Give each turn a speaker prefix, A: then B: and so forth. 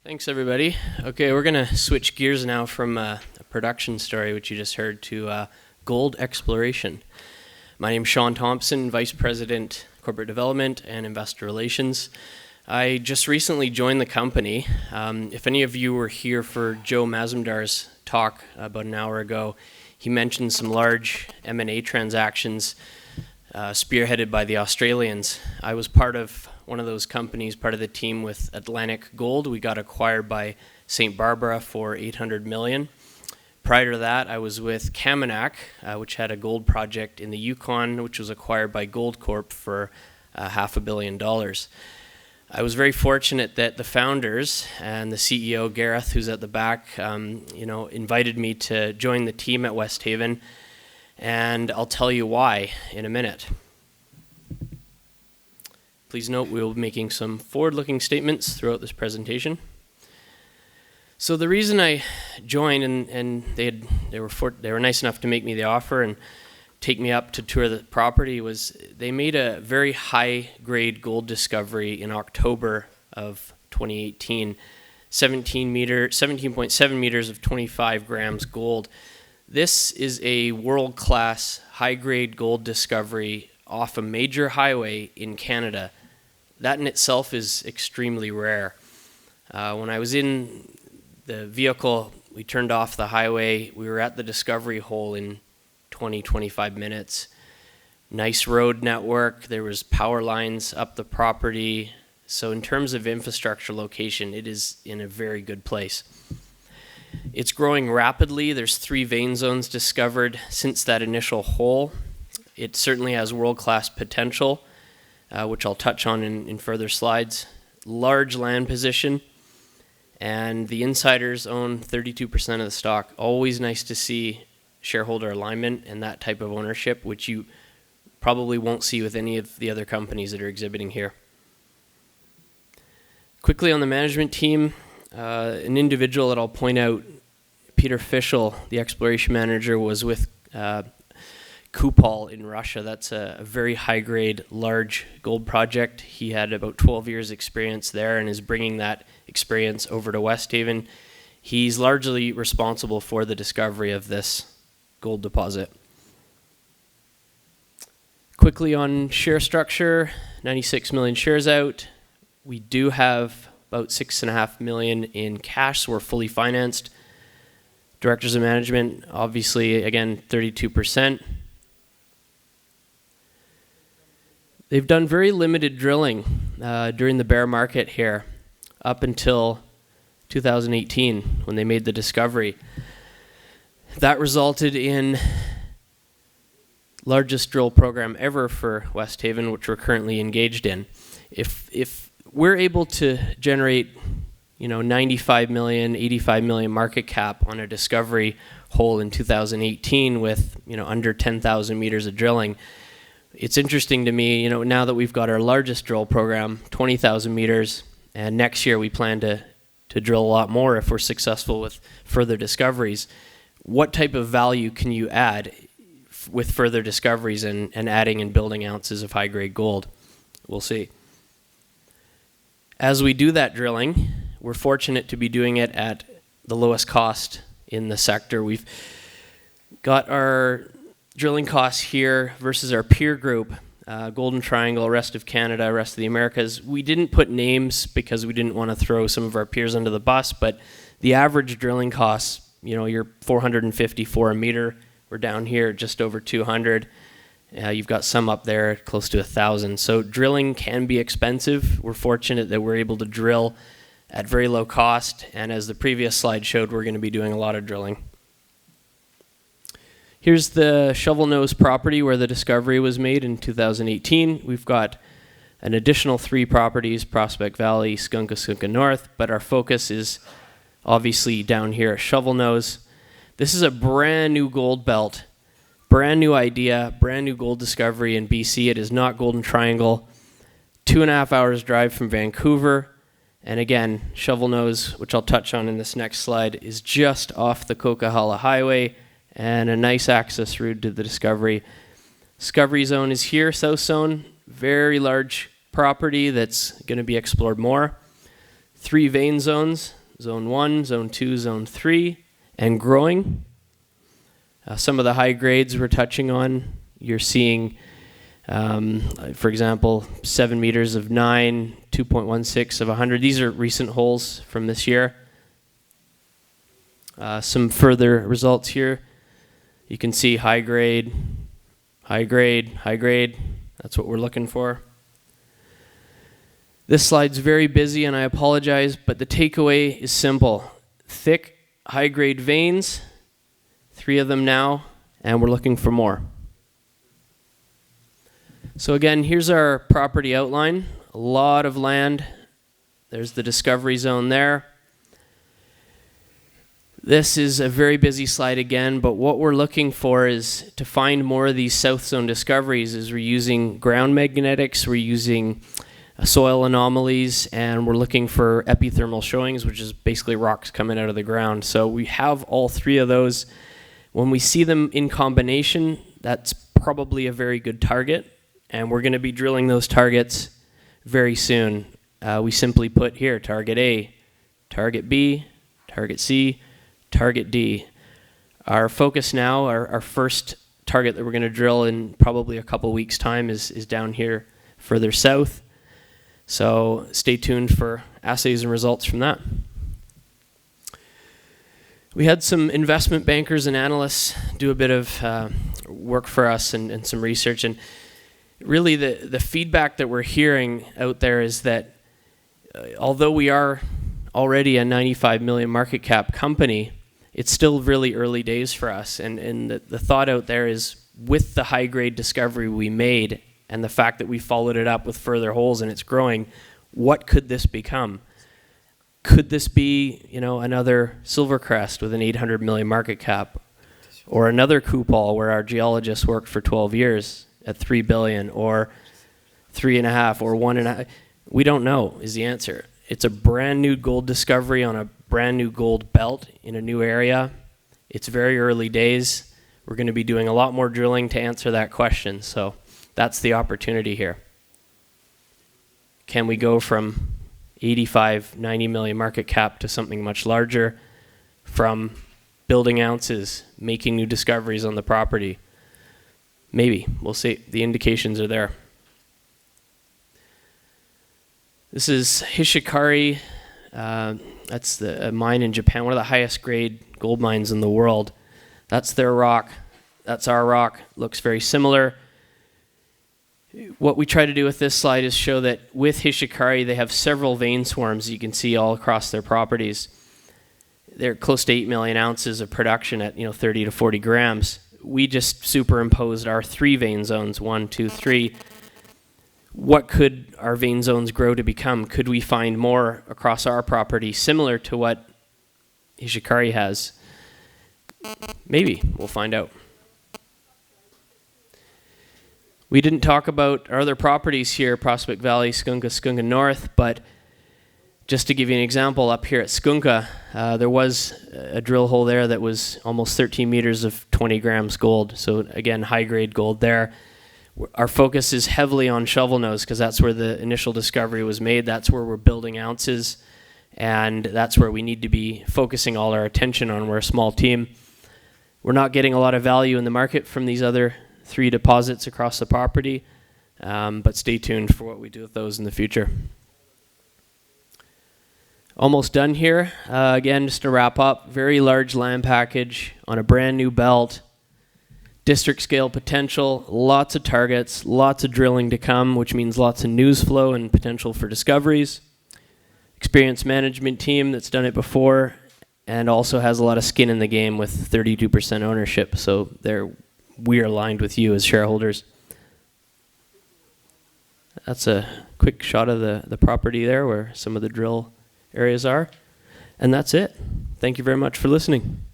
A: Thanks, everybody. Okay, we're going to switch gears now from a production story, which you just heard, to gold exploration. My name's Sean Thompson, Vice President, Corporate Development and Investor Relations. I just recently joined the company. If any of you were here for Joe Mazumdar's talk about an hour ago, he mentioned some large M&A transactions spearheaded by the Australians. I was part of one of those companies, part of the team with Atlantic Gold. We got acquired by St. Barbara for $800 million. Prior to that, I was with Kaminak, which had a gold project in the Yukon, which was acquired by Goldcorp for $500 million. I was very fortunate that the founders and the CEO, Gareth, who's at the back, invited me to join the team at Westhaven, and I'll tell you why in a minute. Please note we will be making some forward-looking statements throughout this presentation. So the reason I joined, and they were nice enough to make me the offer and take me up to tour the property, was they made a very high-grade gold discovery in October of 2018, 17.7 meters of 25 grams gold. This is a world-class high-grade gold discovery off a major highway in Canada. That in itself is extremely rare. When I was in the vehicle, we turned off the highway. We were at the discovery hole in 20-25 minutes. Nice road network. There was power lines up the property. So in terms of infrastructure location, it is in a very good place. It's growing rapidly. There's 3 vein zones discovered since that initial hole. It certainly has world-class potential, which I'll touch on in further slides. Large land position, and the insiders own 32% of the stock. Always nice to see shareholder alignment and that type of ownership, which you probably won't see with any of the other companies that are exhibiting here. Quickly on the management team, an individual that I'll point out, Peter Fischl, the exploration manager, was with Kupol in Russia. That's a very high-grade, large gold project. He had about 12 years experience there and is bringing that experience over to Westhaven. He's largely responsible for the discovery of this gold deposit. Quickly on share structure, 96 million shares out. We do have about $6.5 million in cash, so we're fully financed. Directors of management, obviously, again, 32%. They've done very limited drilling during the bear market here up until 2018 when they made the discovery. That resulted in largest drill program ever for Westhaven, which we're currently engaged in. If we're able to generate 95 million, 85 million market cap on a discovery hole in 2018 with under 10,000 meters of drilling, it's interesting to me, now that we've got our largest drill program, 20,000 meters, and next year we plan to drill a lot more if we're successful with further discoveries. What type of value can you add with further discoveries and adding and building ounces of high-grade gold? We'll see. As we do that drilling, we're fortunate to be doing it at the lowest cost in the sector. We've got our drilling costs here versus our peer group, Golden Triangle, rest of Canada, rest of the Americas. We didn't put names because we didn't want to throw some of our peers under the bus, but the average drilling costs, you're $450 for a meter. We're down here just over 200. You've got some up there close to 1,000. So drilling can be expensive. We're fortunate that we're able to drill at very low cost, and as the previous slide showed, we're going to be doing a lot of drilling. Here's the Shovel Nose property where the discovery was made in 2018. We've got an additional 3 properties, Prospect Valley, Skunka North, but our focus is obviously down here at Shovel Nose. This is a brand new gold belt, brand new idea, brand new gold discovery in BC. It is not Golden Triangle. 2.5 hours drive from Vancouver. And again, Shovel Nose, which I'll touch on in this next slide, is just off the Coquihalla Highway and a nice access route to the discovery. Discovery zone is here, South Zone, very large property that's going to be explored more. 3 vein zones, zone 1, zone 2, zone 3, and growing. Some of the high grades we're touching on, you're seeing, for example, 7 meters of 9, 2.16 of 100. These are recent holes from this year. Some further results here. You can see high grade, high grade, high grade. That's what we're looking for. This slide's very busy, and I apologize, but the takeaway is simple. Thick, high-grade veins, 3 of them now, and we're looking for more. So again, here's our property outline. A lot of land. There's the discovery zone there. This is a very busy slide again, but what we're looking for is to find more of these south zone discoveries. Is we're using ground magnetics, we're using soil anomalies, and we're looking for epithermal showings, which is basically rocks coming out of the ground. So we have all 3 of those. When we see them in combination, that's probably a very good target, and we're going to be drilling those targets very soon. We simply put here target A, target B, target C, target D. Our focus now, our first target that we're going to drill in probably a couple weeks' time is down here further south. So stay tuned for assays and results from that. We had some investment bankers and analysts do a bit of work for us and some research. And really the feedback that we're hearing out there is that although we are already a 95 million market cap company, it's still really early days for us. And the thought out there is, with the high grade discovery we made and the fact that we followed it up with further holes and it's growing, what could this become? Could this be, another Silvercrest with an 800 million market cap, or another Kupol where our geologists worked for 12 years at 3 billion, or 3.5, or 1.5? We don't know is the answer. It's a brand new gold discovery on a brand new gold belt in a new area. It's very early days. We're going to be doing a lot more drilling to answer that question. So that's the opportunity here. Can we go from 85, 90 million market cap to something much larger, from building ounces, making new discoveries on the property? Maybe. We'll see. The indications are there. This is Hishikari. That's a mine in Japan, one of the highest grade gold mines in the world. That's their rock. That's our rock. Looks very similar. What we try to do with this slide is show that with Hishikari, they have several vein swarms you can see all across their properties. They're close to 8 million ounces of production at 30 to 40 grams. We just superimposed our 3 vein zones, 1, 2, 3. What could our vein zones grow to become? Could we find more across our property similar to what Hishikari has? Maybe. We'll find out. We didn't talk about our other properties here, Prospect Valley, Skunka, Skunka North, but just to give you an example, up here at Skunka, there was a drill hole there that was almost 13 meters of 20 grams gold. So again, high-grade gold there. Our focus is heavily on shovel nose because that's where the initial discovery was made. That's where we're building ounces, and that's where we need to be focusing all our attention on. We're a small team. We're not getting a lot of value in the market from these other 3 deposits across the property, but stay tuned for what we do with those in the future. Almost done here. Again, just to wrap up, very large land package on a brand new belt. District scale potential, lots of targets, lots of drilling to come, which means lots of news flow and potential for discoveries. Experienced management team that's done it before and also has a lot of skin in the game with 32% ownership. So we're aligned with you as shareholders. That's a quick shot of the property there where some of the drill areas are. And that's it. Thank you very much for listening.